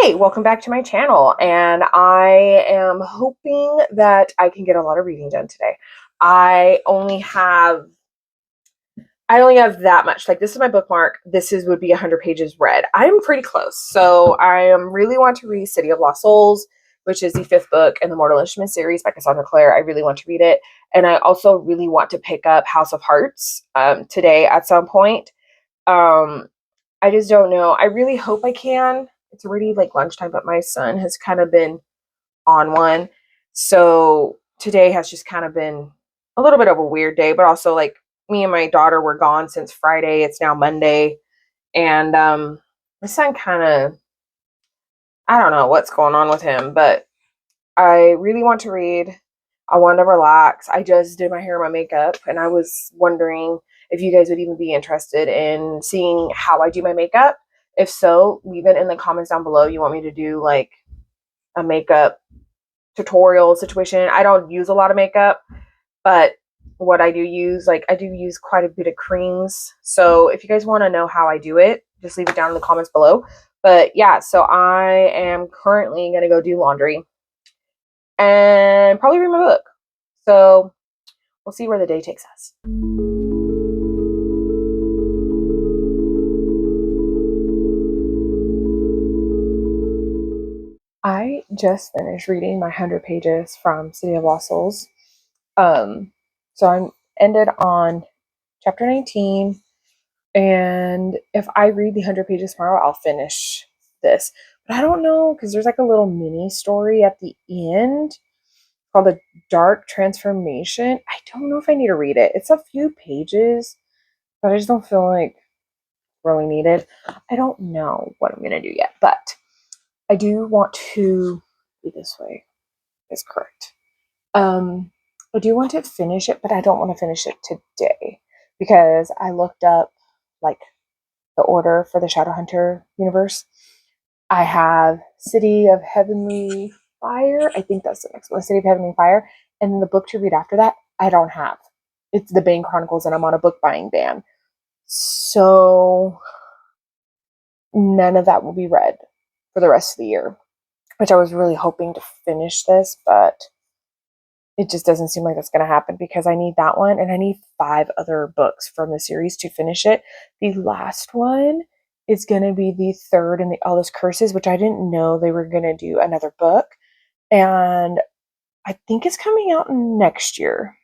Hey, welcome back to my channel, and I am hoping that I can get a lot of reading done today. I only have that much. Like, this is my bookmark. Would be 100 pages read. I'm pretty close. So I really want to read City of Lost Souls, which is the 5th book in the Mortal Instruments series by Cassandra Clare. I really want to read it. And I also really want to pick up House of Hearts today at some point. I just don't know. I really hope I can. It's already like lunchtime, but my son has kind of been on one. So today has just kind of been a little bit of a weird day, but also like me and my daughter were gone since Friday. It's now Monday. And my son kind of, I don't know what's going on with him, but I really want to read. I want to relax. I just did my hair and my makeup, and I was wondering if you guys would even be interested in seeing how I do my makeup. If so, leave it in the comments down below. You want me to do like a makeup tutorial situation? I don't use a lot of makeup, but what I do use, like I do use quite a bit of creams. So if you guys want to know how I do it, just leave it down in the comments below. But yeah, so I am currently going to go do laundry and probably read my book. So we'll see where the day takes us. I just finished reading my 100 pages from City of Lost Souls. So I'm ended on chapter 19, and if I read the 100 pages tomorrow, I'll finish this. But I don't know, because there's like a little mini story at the end called The Dark Transformation. I don't know if I need to read it. It's a few pages, but I just don't feel like really needed. I don't know what I'm going to do yet, but I do want to be this way is correct. I do want to finish it, but I don't want to finish it today because I looked up like the order for the Shadowhunter universe. I have City of Heavenly Fire. I think that's the next one, City of Heavenly Fire. And then the book to read after that, I don't have. It's the Bane Chronicles, and I'm on a book buying ban. So none of that will be read for the rest of the year, which I was really hoping to finish this, but it just doesn't seem like that's going to happen because I need that one and I need 5 other books from the series to finish it. The last one is going to be the 3rd in the Eldest Curses, which I didn't know they were going to do another book. And I think it's coming out next year.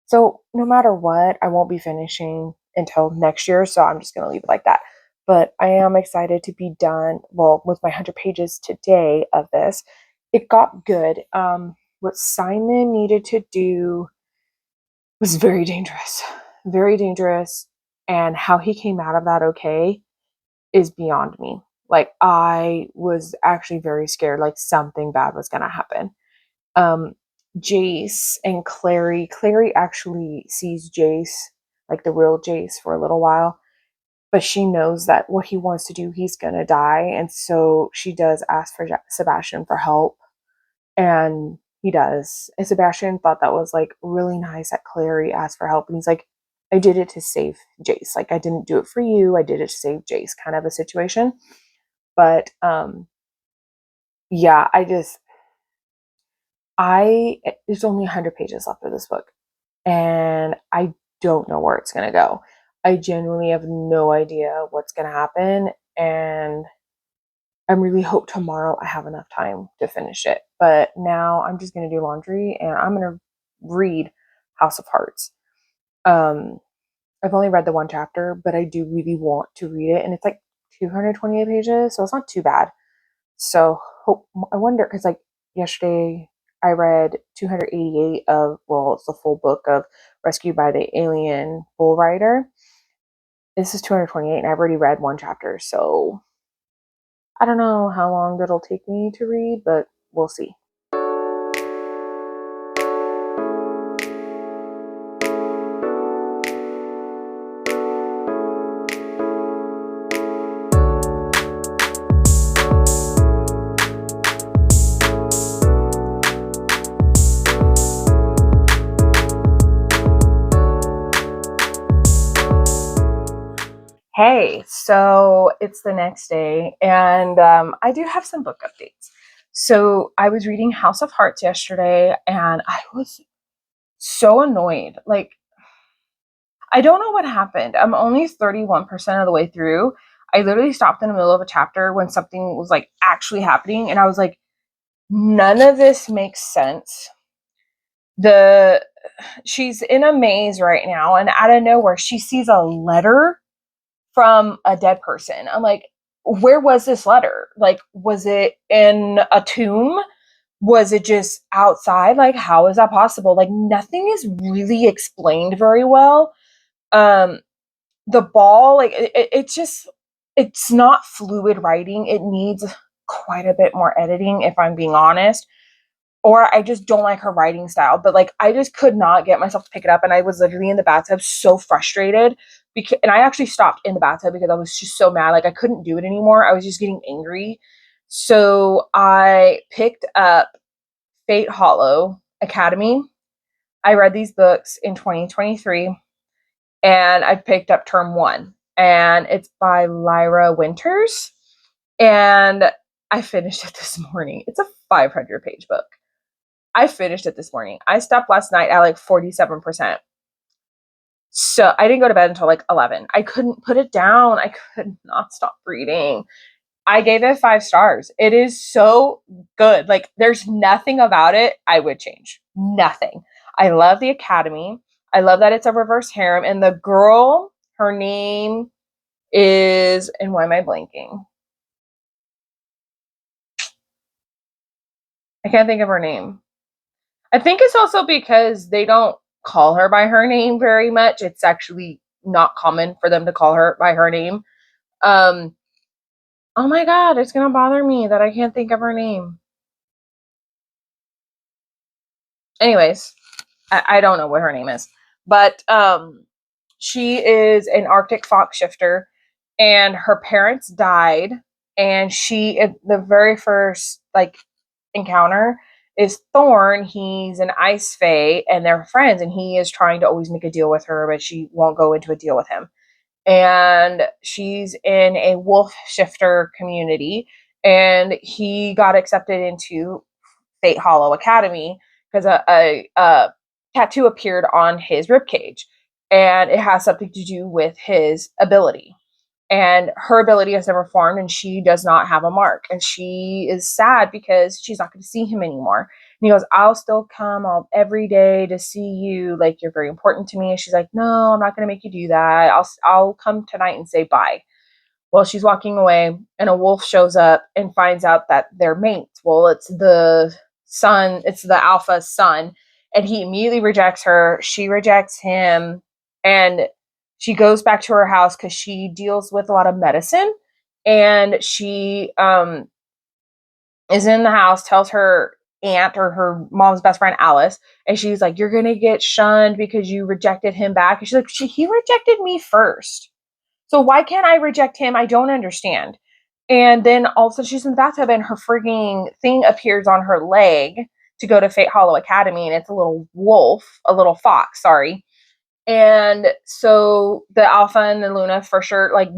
So no matter what, I won't be finishing until next year. So I'm just going to leave it like that. But I am excited to be done, well, with my 100 pages today of this. It got good. What Simon needed to do was very dangerous. Very dangerous. And how he came out of that okay is beyond me. Like, I was actually very scared, like something bad was going to happen. Jace and Clary actually sees Jace, like the real Jace, for a little while. But she knows that what he wants to do, he's going to die. And so she does ask for Sebastian for help. And he does. And Sebastian thought that was like really nice that Clary asked for help. And he's like, I did it to save Jace. Like, I didn't do it for you. I did it to save Jace, kind of a situation. But yeah, there's only 100 pages left of this book. And I don't know where it's going to go. I genuinely have no idea what's going to happen. And I really hope tomorrow I have enough time to finish it. But now I'm just going to do laundry and I'm going to read House of Hearts. I've only read the 1 chapter, but I do really want to read it. And it's like 228 pages, so it's not too bad. So I wonder, because like yesterday I read 288 of, well, it's the full book of Rescued by the Alien Bull Rider. This is 228 and I've already read 1 chapter, so I don't know how long that'll take me to read, but we'll see. Hey, so it's the next day, and I do have some book updates. So I was reading House of Hearts yesterday, and I was so annoyed. Like, I don't know what happened. I'm only 31% of the way through. I literally stopped in the middle of a chapter when something was like actually happening, and I was like, none of this makes sense. The She's in a maze right now, and out of nowhere, she sees a letter from a dead person. I'm like, where was this letter? Like, was it in a tomb? Was it just outside? Like, how is that possible? Like, nothing is really explained very well. Um, the ball, like, it's just, it's not fluid writing. It needs quite a bit more editing, if I'm being honest, or I just don't like her writing style. But like, I just could not get myself to pick it up, and I was literally in the bathtub, so frustrated. And I actually stopped in the bathtub because I was just so mad. Like, I couldn't do it anymore. I was just getting angry. So I picked up Fate Hollow Academy. I read these books in 2023, and I picked up term one, and it's by Lyra Winters. And I finished it this morning. It's a 500-page book. I finished it this morning. I stopped last night at like 47%. So I didn't go to bed until like 11. I couldn't put it down. I could not stop reading. I gave it 5 stars. It is so good. Like, there's nothing about it I would change. Nothing. I love the Academy. I love that it's a reverse harem. And the girl, her name is, and why am I blanking? I can't think of her name. I think it's also because they don't call her by her name very much. It's actually not common for them to call her by her name. Um, oh my God, it's going to bother me that I can't think of her name. Anyways, I don't know what her name is, but she is an Arctic fox shifter, and her parents died. And she, at the very first like encounter, is Thorn. He's an ice fae, and they're friends. And he is trying to always make a deal with her, but she won't go into a deal with him. And she's in a wolf shifter community, and he got accepted into Fate Hollow Academy because a tattoo appeared on his ribcage, and it has something to do with his ability. And her ability has never formed, and she does not have a mark. And she is sad because she's not going to see him anymore. And he goes, I'll still come every day to see you. Like, you're very important to me. And she's like, no, I'm not going to make you do that. I'll come tonight and say bye. Well, she's walking away, and a wolf shows up and finds out that they're mates. Well, it's the son, it's the alpha's son, and he immediately rejects her. She rejects him, and she goes back to her house because she deals with a lot of medicine. And she is in the house, tells her aunt, or her mom's best friend, Alice, and she's like, you're gonna get shunned because you rejected him back. And she's like, he rejected me first. So why can't I reject him? I don't understand. And then all of a sudden she's in the bathtub, and her frigging thing appears on her leg to go to Fate Hollow Academy, and it's a little wolf, a little fox, sorry. And so the Alpha and the Luna for sure like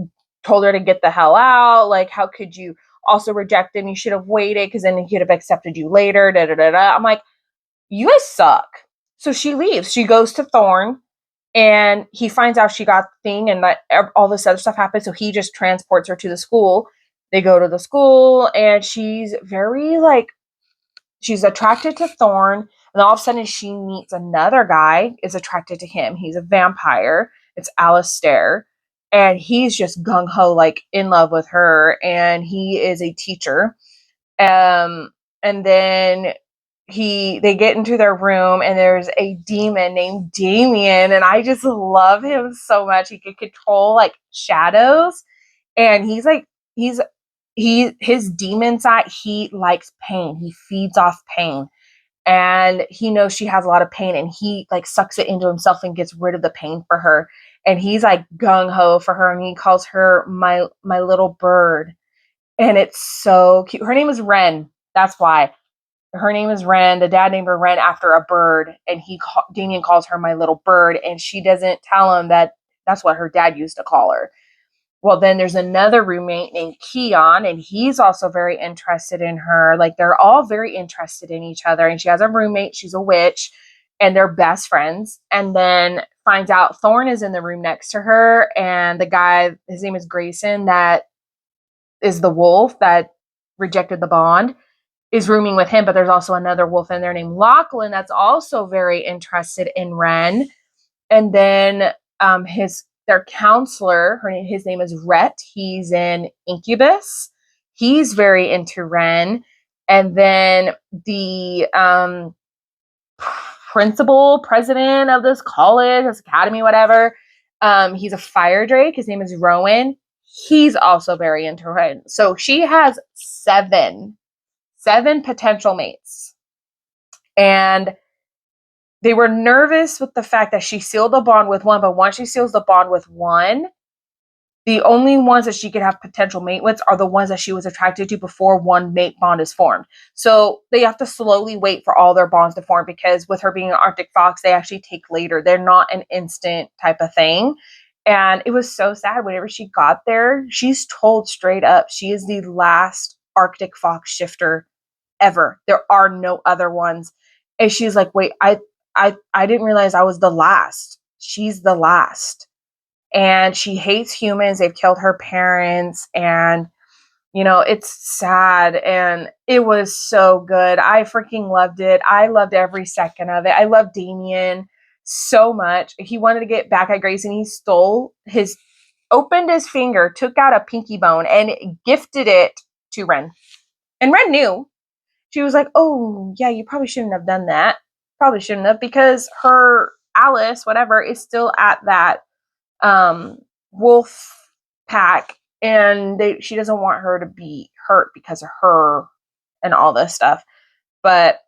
told her to get the hell out. Like, how could you also reject him? You should have waited, because then he could have accepted you later. Da da da da. I'm like, you guys suck. So she leaves. She goes to Thorn, and he finds out she got the thing, and that all this other stuff happens. So he just transports her to the school. They go to the school, and she's very like, she's attracted to Thorn, and all of a sudden she meets another guy, is attracted to him. He's a vampire. It's Alistair, and he's just gung ho, like in love with her, and he is a teacher. And then they get into their room, and there's a demon named Damien, and I just love him so much. He can control like shadows, and he's like, his demon side, he likes pain. He feeds off pain, and he knows she has a lot of pain, and he like sucks it into himself and gets rid of the pain for her. And he's like gung ho for her, and he calls her my little bird, and it's so cute. Her name is Ren. That's why. Her name is Ren. The dad named her Ren after a bird, and Damien calls her my little bird, and she doesn't tell him that that's what her dad used to call her. Well, then there's another roommate named Keon, and he's also very interested in her. Like, they're all very interested in each other. And she has a roommate, she's a witch, and they're best friends. And then finds out Thorn is in the room next to her, and the guy, his name is Grayson, that is the wolf that rejected the bond, is rooming with him. But there's also another wolf in there named Lachlan that's also very interested in Ren. And then their counselor, his name is Rhett. He's in Incubus. He's very into Ren. And then the president of this college, this academy, whatever, he's a fire drake. His name is Rowan. He's also very into Ren. So she has seven potential mates. And they were nervous with the fact that she sealed the bond with one, but once she seals the bond with one, the only ones that she could have potential mate with are the ones that she was attracted to before one mate bond is formed. So they have to slowly wait for all their bonds to form, because with her being an Arctic fox, they actually take later. They're not an instant type of thing. And it was so sad whenever she got there. She's told straight up she is the last Arctic fox shifter ever. There are no other ones. And she's like, wait, I didn't realize I was the last. She's the last. And she hates humans. They've killed her parents. And, you know, it's sad. And it was so good. I freaking loved it. I loved every second of it. I love Damien so much. He wanted to get back at Grace, and he opened his finger, took out a pinky bone, and gifted it to Ren. And Ren knew. She was like, oh, yeah, you probably shouldn't have done that. Probably shouldn't have, because her Alice, whatever, is still at that wolf pack, and she doesn't want her to be hurt because of her and all this stuff. But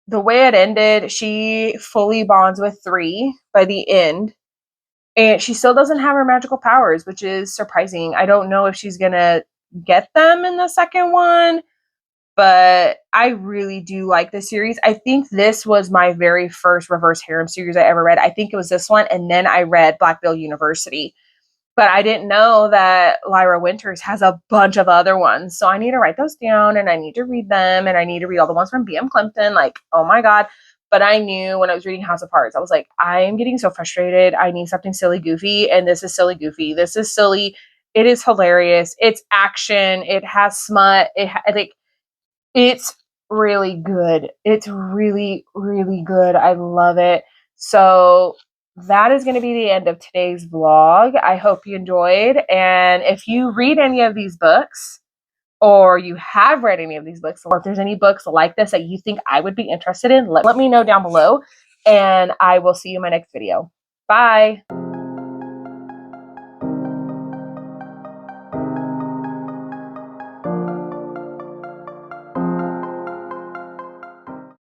the way it ended, she fully bonds with 3 by the end, and she still doesn't have her magical powers, which is surprising. I don't know if she's gonna get them in the second one, but I really do like this series. I think this was my very first reverse harem series I ever read. I think it was this one, and then I read Black Veil University. But I didn't know that Lyra Winters has a bunch of other ones. So I need to write those down, and I need to read them, and I need to read all the ones from B.M. Clinton. Like, oh my God. But I knew when I was reading House of Hearts, I was like, I am getting so frustrated. I need something silly goofy, and this is silly goofy. This is silly. It is hilarious. It's action. It has smut. It's really good. It's really, really good. I love it. So that is going to be the end of today's vlog. I hope you enjoyed. And if you read any of these books, or you have read any of these books, or if there's any books like this that you think I would be interested in, let me know down below. And I will see you in my next video. Bye.